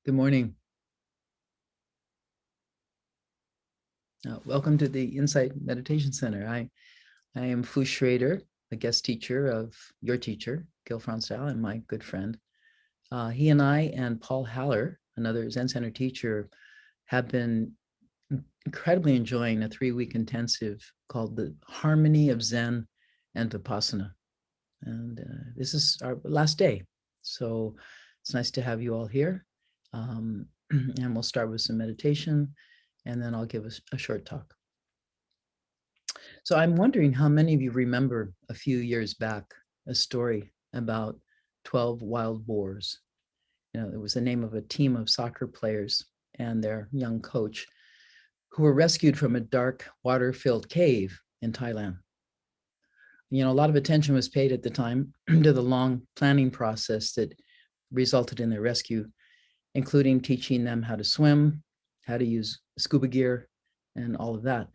Good morning. Welcome to the Insight Meditation Center. I am Fu Schrader, a guest teacher of your teacher, Gil Fronsdal, and my good friend. He and I and Paul Haller, another Zen Center teacher, have been incredibly enjoying a 3-week intensive called the Harmony of Zen and Vipassana. And this is our last day. So it's nice to have you all here. And we'll start with some meditation, and then I'll give a short talk. So I'm wondering how many of you remember a few years back a story about 12 wild boars. It was the name of a team of soccer players and their young coach who were rescued from a dark, water-filled cave in Thailand. A lot of attention was paid at the time to the long planning process that resulted in their rescue, including teaching them how to swim, how to use scuba gear, and all of that.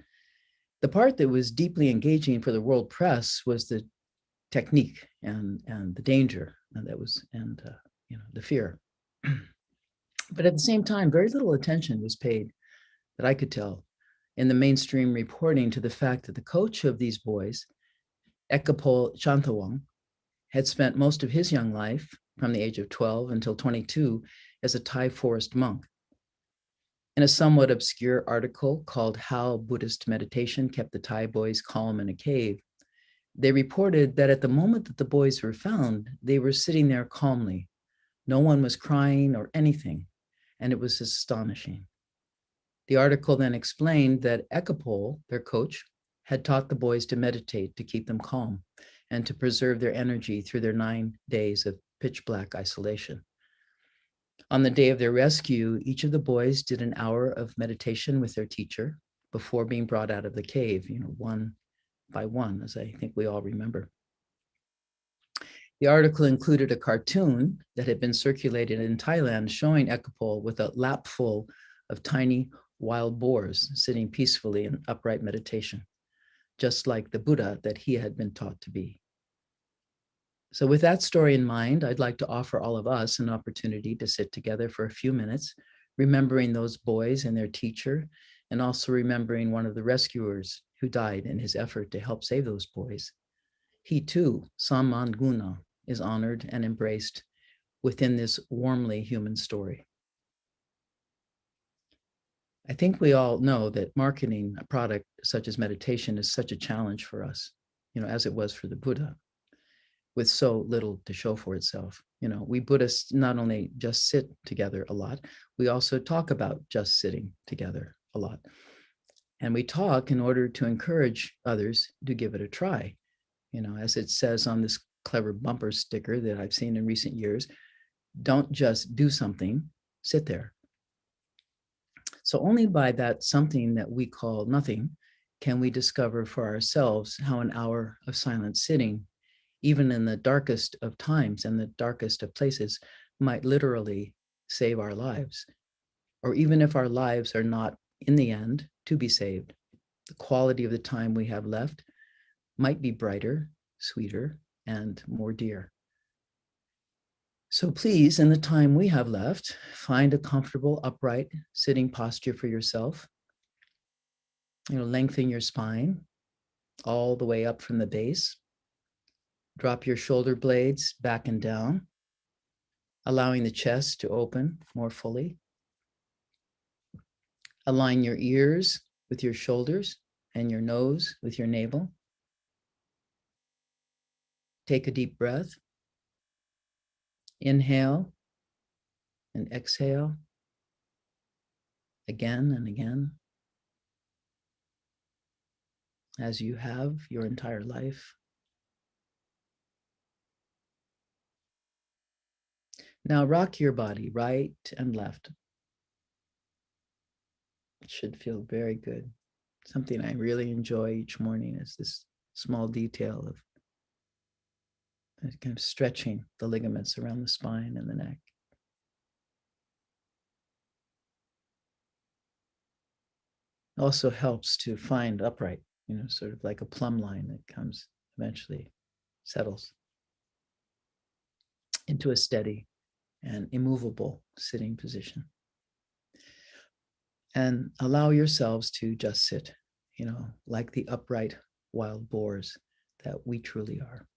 The part that was deeply engaging for the world press was the technique and the danger and the fear. But at the same time, very little attention was paid, that I could tell, in the mainstream reporting to the fact that the coach of these boys, Ekapol Chantawong, had spent most of his young life, from the age of 12 until 22, as a Thai forest monk. In a somewhat obscure article called How Buddhist Meditation Kept the Thai Boys Calm in a Cave, they reported that at the moment that the boys were found, they were sitting there calmly. No one was crying or anything, and it was astonishing. The article then explained that Ekapol, their coach, had taught the boys to meditate to keep them calm and to preserve their energy through their 9 days of pitch black isolation. On the day of their rescue, each of the boys did an hour of meditation with their teacher before being brought out of the cave, one by one, as I think we all remember. The article included a cartoon that had been circulated in Thailand showing Ekapol with a lap full of tiny wild boars sitting peacefully in upright meditation, just like the Buddha that he had been taught to be. So with that story in mind, I'd like to offer all of us an opportunity to sit together for a few minutes, remembering those boys and their teacher, and also remembering one of the rescuers who died in his effort to help save those boys. He too, Samman Guna, is honored and embraced within this warmly human story. I think we all know that marketing a product such as meditation is such a challenge for us, as it was for the Buddha, with so little to show for itself. We Buddhists not only just sit together a lot, we also talk about just sitting together a lot. And we talk in order to encourage others to give it a try. As it says on this clever bumper sticker that I've seen in recent years, don't just do something, sit there. So only by that something that we call nothing can we discover for ourselves how an hour of silent sitting, even in the darkest of times and the darkest of places, might literally save our lives. Or even if our lives are not, in the end, to be saved, the quality of the time we have left might be brighter, sweeter, and more dear. So please, in the time we have left, find a comfortable, upright, sitting posture for yourself. Lengthen your spine all the way up from the base. Drop your shoulder blades back and down, allowing the chest to open more fully. Align your ears with your shoulders and your nose with your navel. Take a deep breath. Inhale and exhale again and again, as you have your entire life. Now rock your body right and left. It should feel very good. Something I really enjoy each morning is this small detail of kind of stretching the ligaments around the spine and the neck. It also helps to find upright, sort of like a plumb line that comes eventually, settles into a steady and immovable sitting position. And allow yourselves to just sit, like the upright wild boars that we truly are.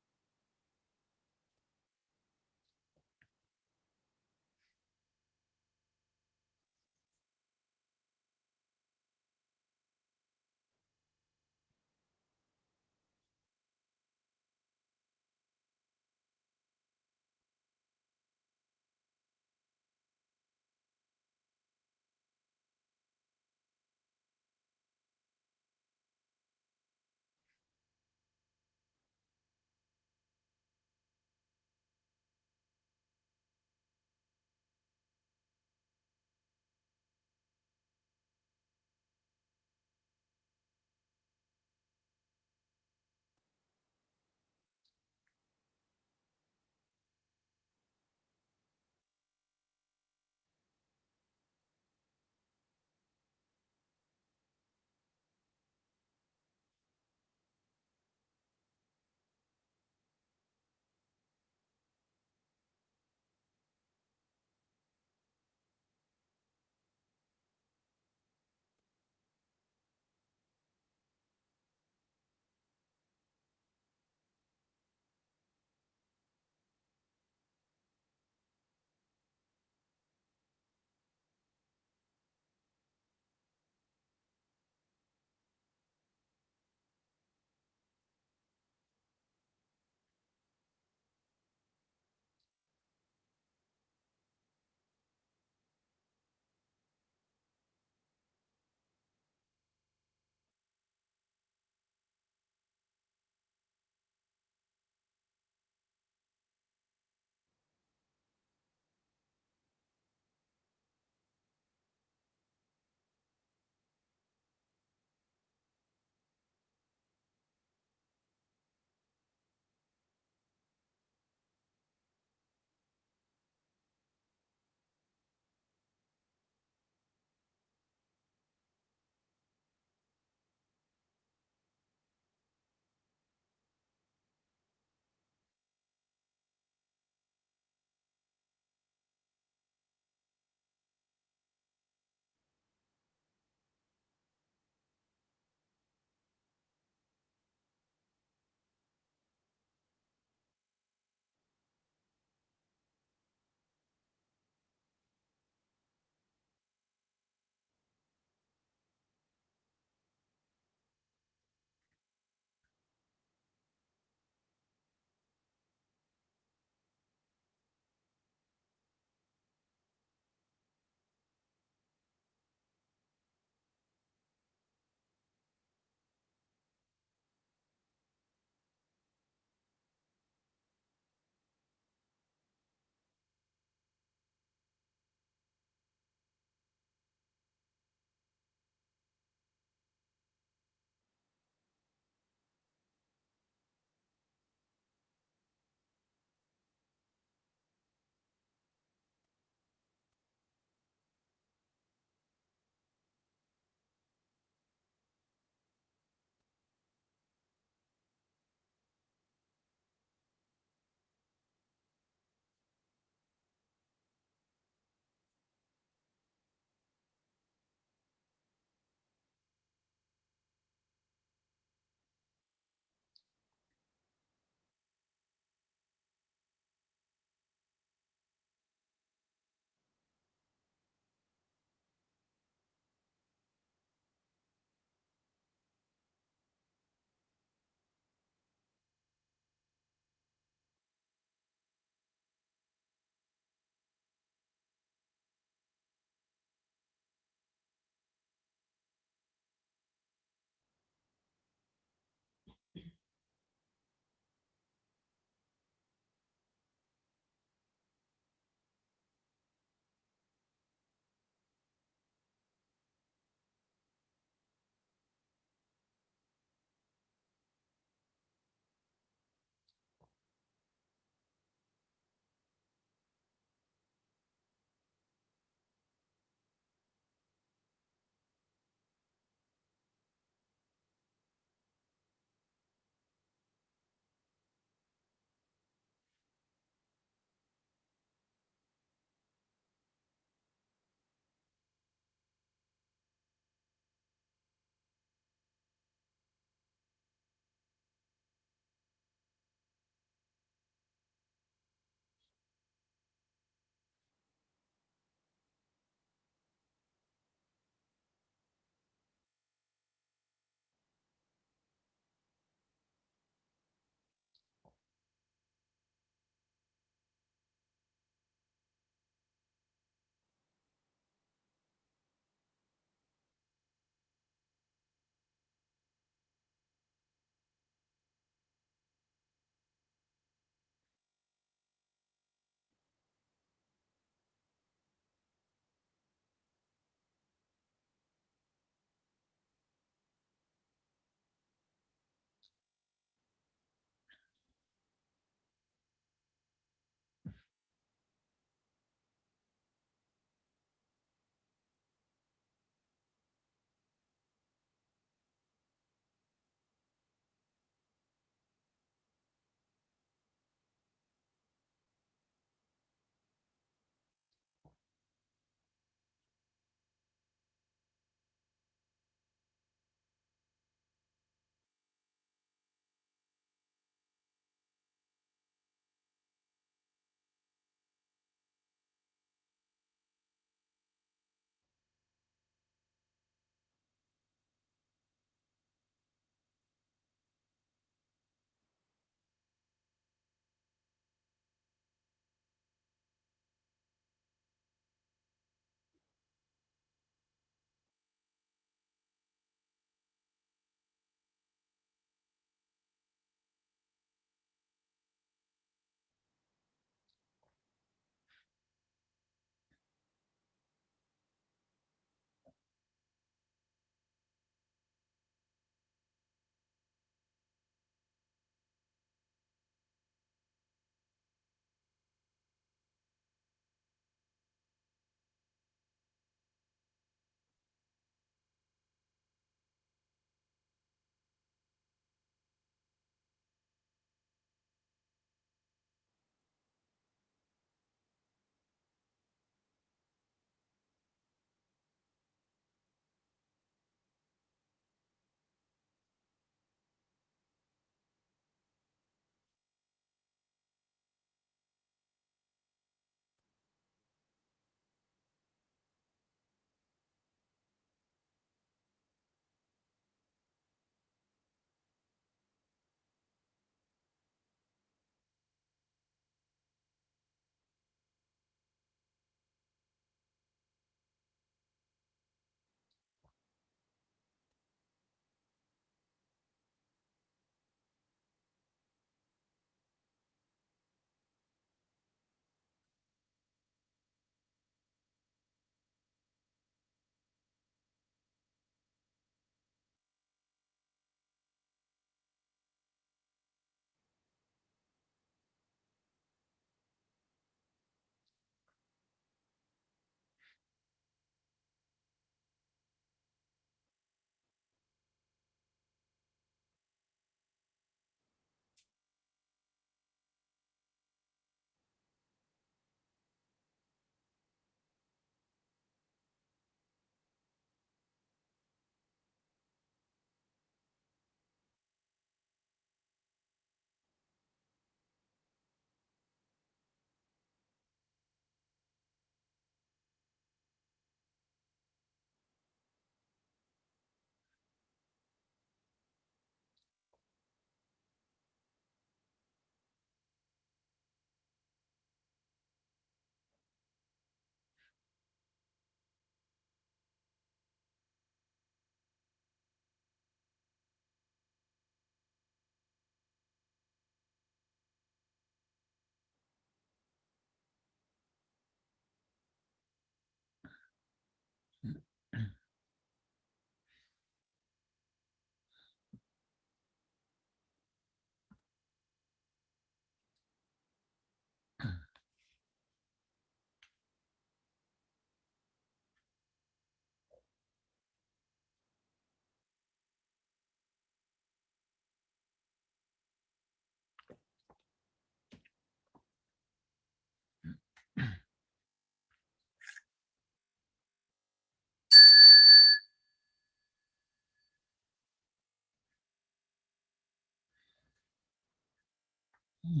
Hmm.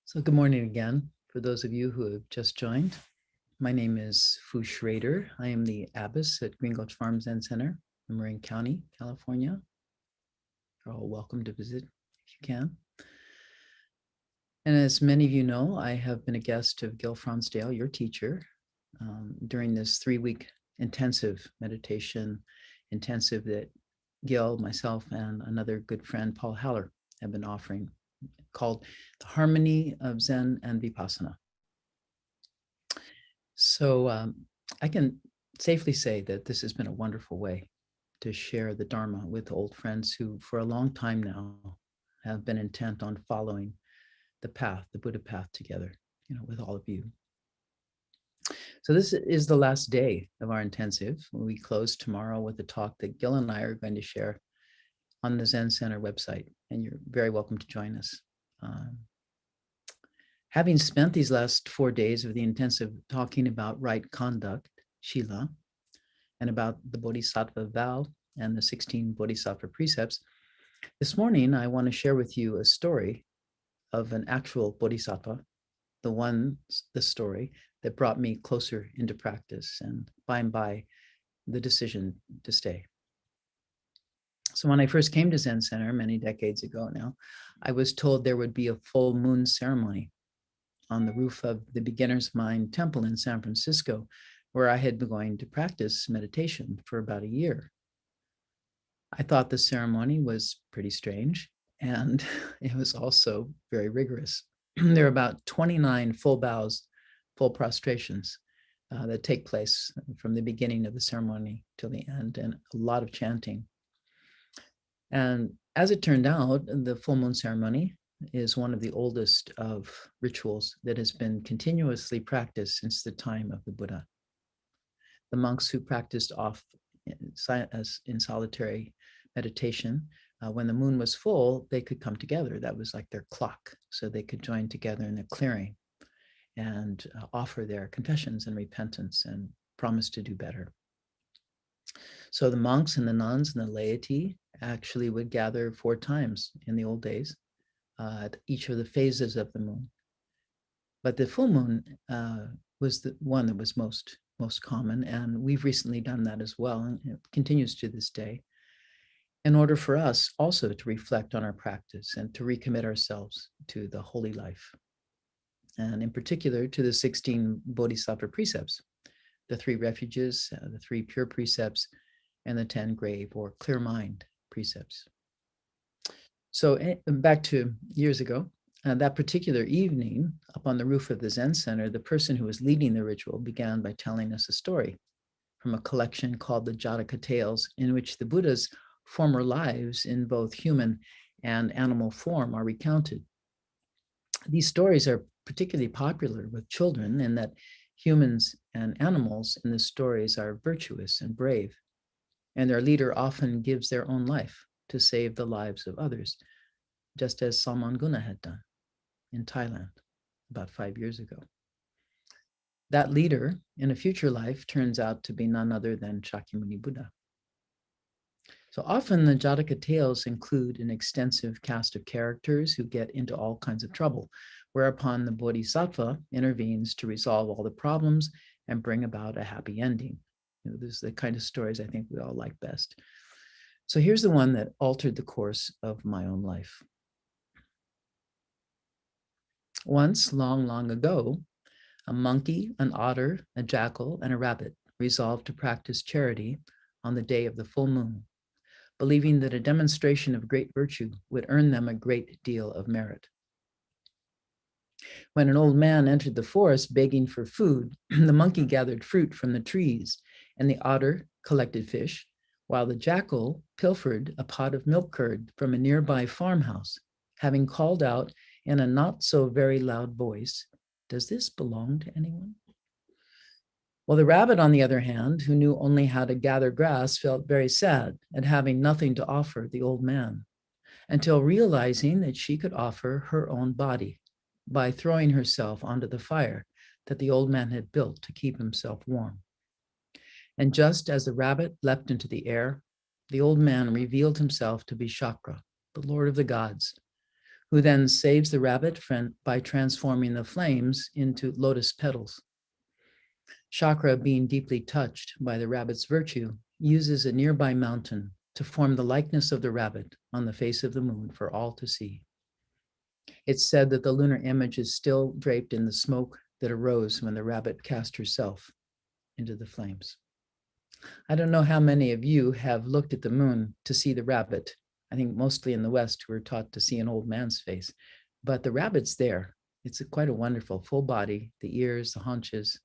So good morning again. For those of you who have just joined, my name is Fu Schrader. I am the abbess at Green Gulch Farm Zen Center in Marin County, California. You're all welcome to visit if you can. And as many of you know, I have been a guest of Gil Fronsdale, your teacher, during this 3-week intensive meditation intensive that Gil, myself, and another good friend, Paul Haller, have been offering, called The Harmony of Zen and Vipassana. So I can safely say that this has been a wonderful way to share the Dharma with old friends who, for a long time now, have been intent on following the path, the Buddha path together, with all of you. So this is the last day of our intensive. We close tomorrow with a talk that Gil and I are going to share on the Zen Center website, and you're very welcome to join us. Having spent these last 4 days of the intensive talking about right conduct, Shila, and about the Bodhisattva vow and the 16 Bodhisattva precepts, this morning I want to share with you a story of an actual Bodhisattva, the story that brought me closer into practice and by and by the decision to stay. So when I first came to Zen Center many decades ago now, I was told there would be a full moon ceremony on the roof of the Beginner's Mind Temple in San Francisco, where I had been going to practice meditation for about a year. I thought the ceremony was pretty strange, and it was also very rigorous. There are about 29 full bows, full prostrations that take place from the beginning of the ceremony till the end, and a lot of chanting. And as it turned out, the full moon ceremony is one of the oldest of rituals that has been continuously practiced since the time of the Buddha. The monks who practiced off in solitary meditation, when the moon was full, they could come together. That was like their clock. So they could join together in a clearing and offer their confessions and repentance and promise to do better. So the monks and the nuns and the laity actually would gather 4 times in the old days at each of the phases of the moon. But the full moon was the one that was most common, and we've recently done that as well, and it continues to this day, in order for us also to reflect on our practice and to recommit ourselves to the holy life, and in particular to the 16 Bodhisattva precepts, the 3 refuges, the 3 pure precepts, and the 10 grave or clear mind precepts. So back to years ago, that particular evening, up on the roof of the Zen Center, the person who was leading the ritual began by telling us a story from a collection called the Jataka Tales, in which the Buddha's former lives in both human and animal form are recounted. These stories are particularly popular with children in that humans and animals in the stories are virtuous and brave, and their leader often gives their own life to save the lives of others, just as Salman Guna had done in Thailand about 5 years ago. That leader in a future life turns out to be none other than Shakyamuni Buddha. So often the Jataka tales include an extensive cast of characters who get into all kinds of trouble, whereupon the Bodhisattva intervenes to resolve all the problems and bring about a happy ending. This is the kind of stories I think we all like best. So here's the one that altered the course of my own life. Once, long, long ago, a monkey, an otter, a jackal, and a rabbit resolved to practice charity on the day of the full moon, believing that a demonstration of great virtue would earn them a great deal of merit. When an old man entered the forest begging for food, the monkey gathered fruit from the trees, and the otter collected fish, while the jackal pilfered a pot of milk curd from a nearby farmhouse, having called out in a not so very loud voice, "Does this belong to anyone?" Well, the rabbit, on the other hand, who knew only how to gather grass, felt very sad at having nothing to offer the old man, until realizing that she could offer her own body by throwing herself onto the fire that the old man had built to keep himself warm. And just as the rabbit leapt into the air, the old man revealed himself to be Chakra, the Lord of the gods, who then saves the rabbit by transforming the flames into lotus petals. Chakra, being deeply touched by the rabbit's virtue, uses a nearby mountain to form the likeness of the rabbit on the face of the moon for all to see. It's said that the lunar image is still draped in the smoke that arose when the rabbit cast herself into the flames. I don't know how many of you have looked at the moon to see the rabbit. I think mostly in the West, we're taught to see an old man's face, but the rabbit's there. It's quite a wonderful full body, the ears, the haunches.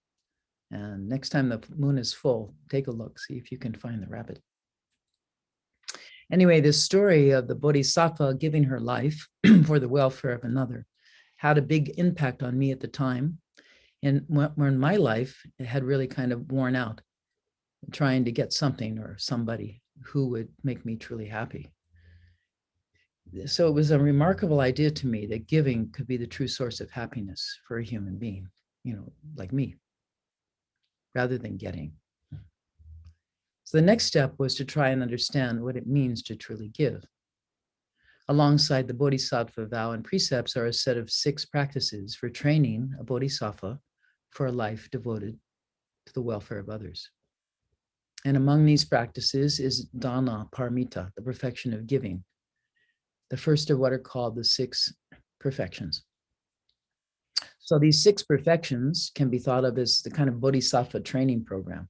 And next time the moon is full, take a look, see if you can find the rabbit. Anyway, this story of the Bodhisattva giving her life for the welfare of another had a big impact on me at the time. And when my life had really kind of worn out, trying to get something or somebody who would make me truly happy. So it was a remarkable idea to me that giving could be the true source of happiness for a human being, like me, rather than getting. So the next step was to try and understand what it means to truly give. Alongside the Bodhisattva vow and precepts are a set of 6 practices for training a Bodhisattva for a life devoted to the welfare of others. And among these practices is Dana Paramita, the perfection of giving, the first of what are called the 6 perfections. So these 6 perfections can be thought of as the kind of Bodhisattva training program,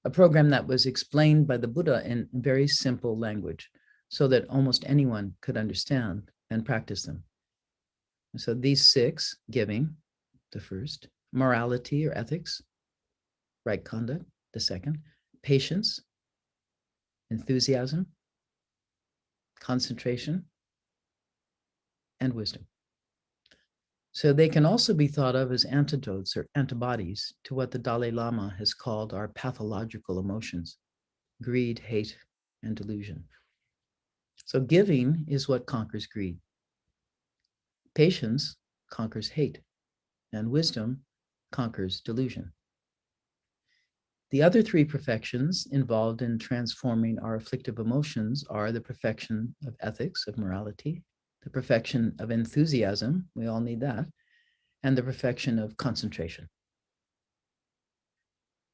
a program that was explained by the Buddha in very simple language so that almost anyone could understand and practice them. And so these 6, giving, the first, morality or ethics, right conduct, the second, patience, enthusiasm, concentration, and wisdom. So they can also be thought of as antidotes or antibodies to what the Dalai Lama has called our pathological emotions, greed, hate, and delusion. So giving is what conquers greed. Patience conquers hate, and wisdom conquers delusion. The other 3 perfections involved in transforming our afflictive emotions are the perfection of ethics, of morality, the perfection of enthusiasm, we all need that, and the perfection of concentration.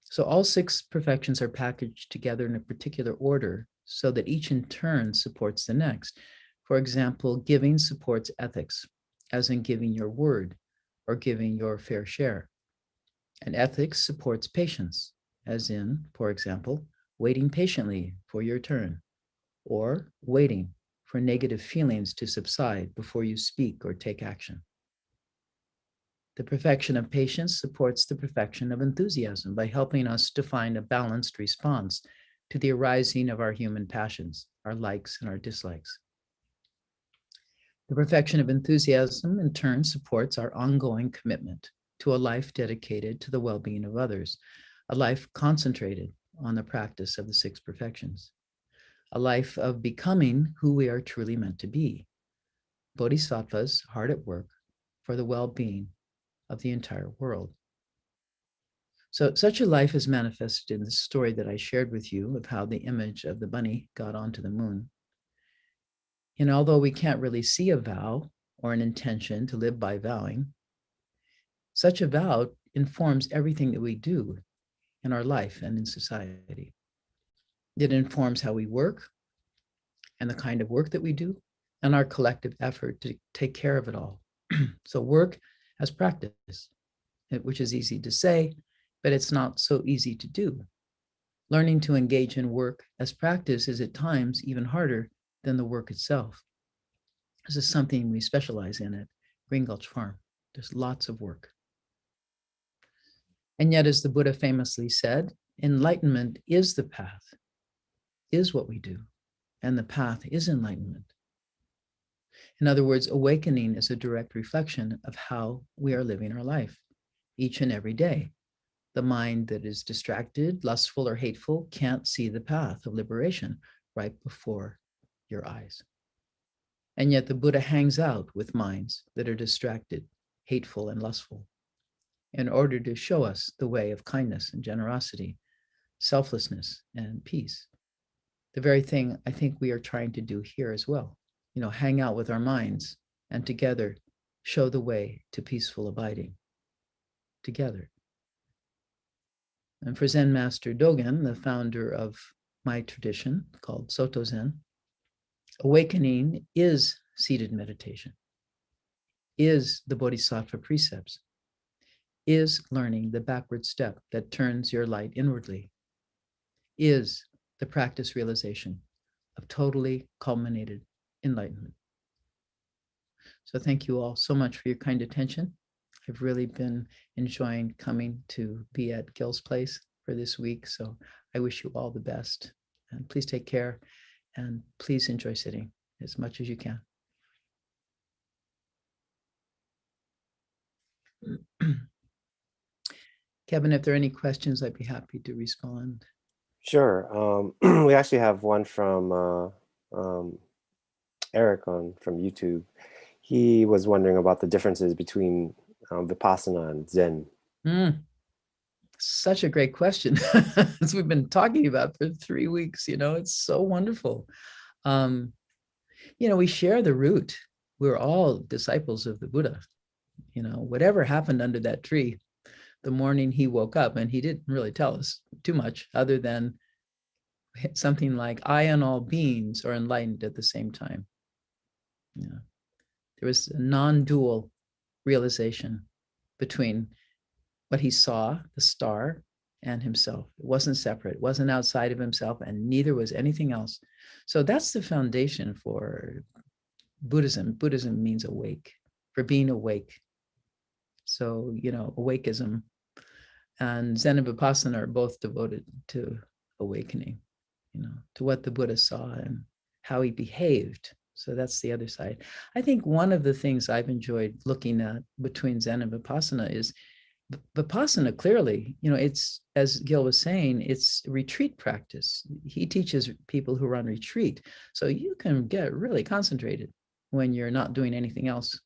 So all 6 perfections are packaged together in a particular order so that each in turn supports the next. For example, giving supports ethics, as in giving your word or giving your fair share. And ethics supports patience, as in, for example, waiting patiently for your turn, or waiting for negative feelings to subside before you speak or take action. The perfection of patience supports the perfection of enthusiasm by helping us to find a balanced response to the arising of our human passions, our likes and our dislikes. The perfection of enthusiasm, in turn, supports our ongoing commitment to a life dedicated to the well-being of others, a life concentrated on the practice of the 6 perfections, a life of becoming who we are truly meant to be, bodhisattvas hard at work for the well-being of the entire world. So such a life is manifested in the story that I shared with you of how the image of the bunny got onto the moon. And although we can't really see a vow or an intention to live by vowing, such a vow informs everything that we do in our life and in society. It informs how we work and the kind of work that we do and our collective effort to take care of it all. So work as practice, which is easy to say, but it's not so easy to do. Learning to engage in work as practice is at times even harder than the work itself. This is something we specialize in at Green Gulch Farm. There's lots of work. And yet, as the Buddha famously said, enlightenment is the path, is what we do, and the path is enlightenment. In other words, awakening is a direct reflection of how we are living our life each and every day. The mind that is distracted, lustful, or hateful can't see the path of liberation right before your eyes. And yet the Buddha hangs out with minds that are distracted, hateful, and lustful in order to show us the way of kindness and generosity, selflessness and peace. the very thing I think we are trying to do here as well. Hang out with our minds and together show the way to peaceful abiding together. And for Zen Master Dogen, the founder of my tradition called Soto Zen, awakening is seated meditation, is the Bodhisattva precepts, is learning the backward step that turns your light inwardly, is the practice realization of totally culminated enlightenment. So thank you all so much for your kind attention. I've really been enjoying coming to be at Gil's place for this week. So I wish you all the best. And please take care and please enjoy sitting as much as you can. Kevin, if there are any questions, I'd be happy to respond. Sure. We actually have one from Eric from YouTube. He was wondering about the differences between Vipassana and Zen. Such a great question. As we've been talking about for 3 weeks, it's so wonderful. We share the root. We're all disciples of the Buddha. Whatever happened under that tree, the morning he woke up, and he didn't really tell us too much other than something like, I and all beings are enlightened at the same time. There was a non-dual realization between what he saw, the star, and himself. It wasn't separate. It wasn't outside of himself, and neither was anything else. So that's the foundation for Buddhism. Buddhism means awake, for being awake. So, awakeism and Zen and Vipassana are both devoted to awakening, to what the Buddha saw and how he behaved. So that's the other side. I think one of the things I've enjoyed looking at between Zen and Vipassana is Vipassana, clearly, it's, as Gil was saying, it's retreat practice. He teaches people who are on retreat. So you can get really concentrated when you're not doing anything else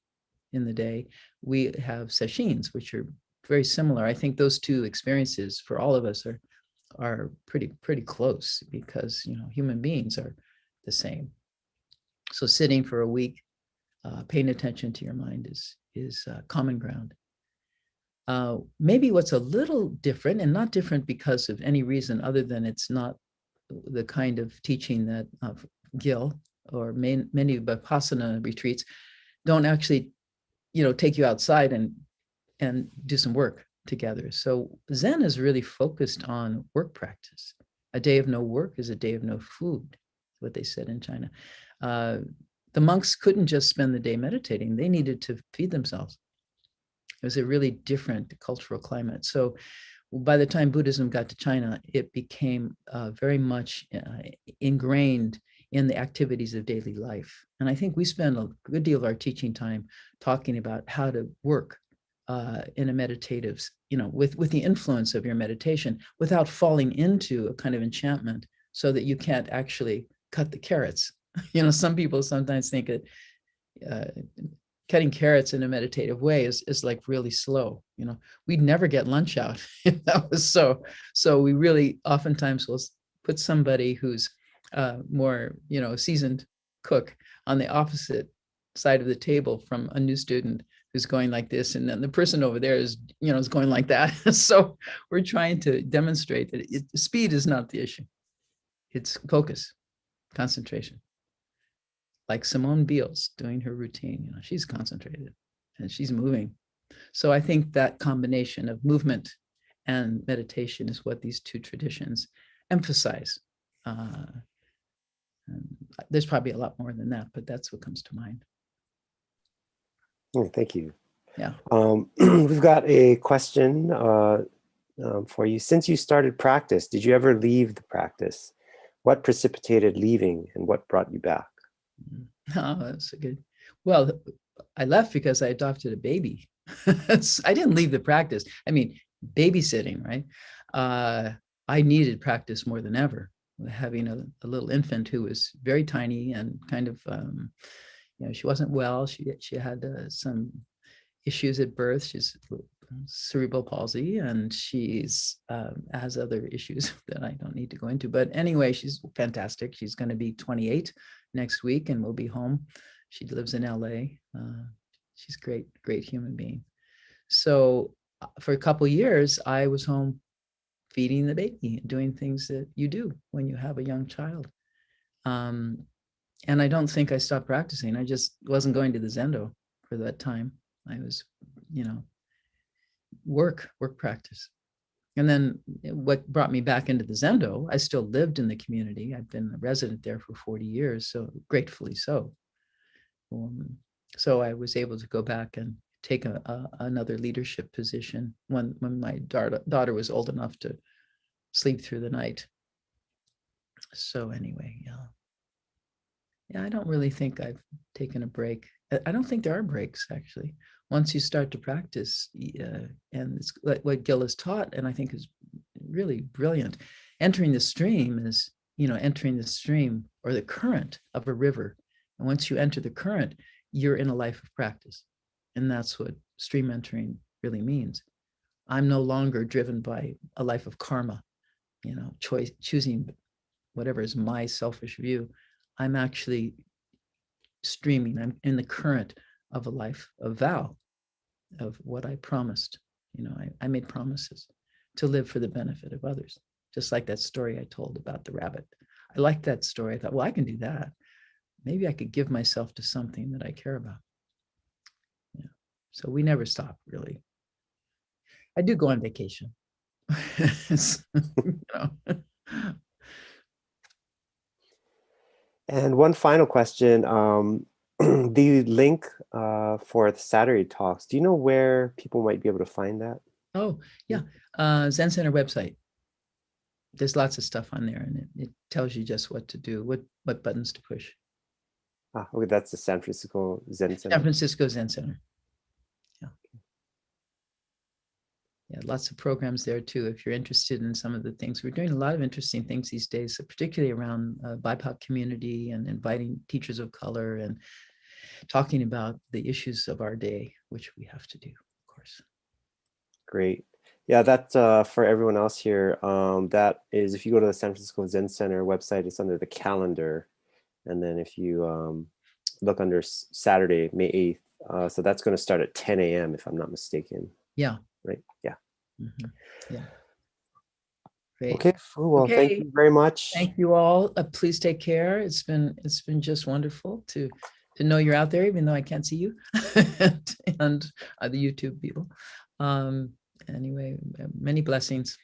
in the day. We have sesshin, which are very similar. I think those two experiences for all of us are pretty close because, human beings are the same. So sitting for a week, paying attention to your mind is common ground. Maybe what's a little different, and not different because of any reason other than it's not the kind of teaching that Gil or many Vipassana retreats don't actually, take you outside and do some work together. So Zen is really focused on work practice. A day of no work is a day of no food, what they said in China. The monks couldn't just spend the day meditating. They needed to feed themselves. It was a really different cultural climate. So by the time Buddhism got to China, it became very much ingrained in the activities of daily life. And I think we spend a good deal of our teaching time talking about how to work in a meditative, with the influence of your meditation without falling into a kind of enchantment so that you can't actually cut the carrots. Some people sometimes think that cutting carrots in a meditative way is like really slow. We'd never get lunch out if that was so. So we really oftentimes will put somebody who's more, seasoned cook on the opposite side of the table from a new student who's going like this, and then the person over there is going like that. So we're trying to demonstrate that speed is not the issue. It's focus, concentration. Like Simone Biles doing her routine, she's concentrated and she's moving. So I think that combination of movement and meditation is what these two traditions emphasize. There's probably a lot more than that, but that's what comes to mind. Oh, thank you. Yeah. We've got a question for you. Since you started practice, did you ever leave the practice? What precipitated leaving and what brought you back? Oh, that's a good. Well, I left because I adopted a baby. I didn't leave the practice. I mean, babysitting, right? I needed practice more than ever. Having a little infant who was very tiny and kind of, she wasn't well. She had some issues at birth. She's cerebral palsy, and she's has other issues that I don't need to go into. But anyway, she's fantastic. She's going to be 28 next week and will be home. She lives in LA. She's great, great human being. So for a couple of years, I was home feeding the baby, doing things that you do when you have a young child. And I don't think I stopped practicing. I just wasn't going to the Zendo for that time. I was, work practice. And then what brought me back into the Zendo, I still lived in the community. I've been a resident there for 40 years, so gratefully so. So I was able to go back and take another leadership position when my daughter was old enough to sleep through the night. So anyway, yeah, I don't really think I've taken a break. I don't think there are breaks, actually. Once you start to practice, and it's what Gil has taught, and I think is really brilliant. Entering the stream is, entering the stream or the current of a river. And once you enter the current, you're in a life of practice. And that's what stream entering really means. I'm no longer driven by a life of karma, choosing whatever is my selfish view. I'm actually streaming. I'm in the current of a life of vow, of what I promised. I made promises to live for the benefit of others, just like that story I told about the rabbit. I liked that story. I thought, well, I can do that. Maybe I could give myself to something that I care about. Yeah. So we never stop, really. I do go on vacation. And one final question. The link for the Saturday talks, do you know where people might be able to find that? Oh, yeah. Zen Center website. There's lots of stuff on there, and it tells you just what to do, what buttons to push. Okay, that's the San Francisco Zen Center. San Francisco Zen Center. Yeah. Yeah, lots of programs there too. If you're interested in some of the things, we're doing a lot of interesting things these days, particularly around BIPOC community and inviting teachers of color and talking about the issues of our day, which we have to do, of course. Great. Yeah, that's for everyone else here. That is, if you go to the San Francisco Zen Center website, it's under the calendar. And then if you look under Saturday, May 8th, so that's going to start at 10 a.m. if I'm not mistaken. Yeah. Right. Yeah. Mm-hmm. Yeah. Great. Okay. Well, okay. Thank you very much. Thank you all. Please take care. It's been just wonderful to know you're out there, even though I can't see you, and the YouTube people. Anyway, many blessings.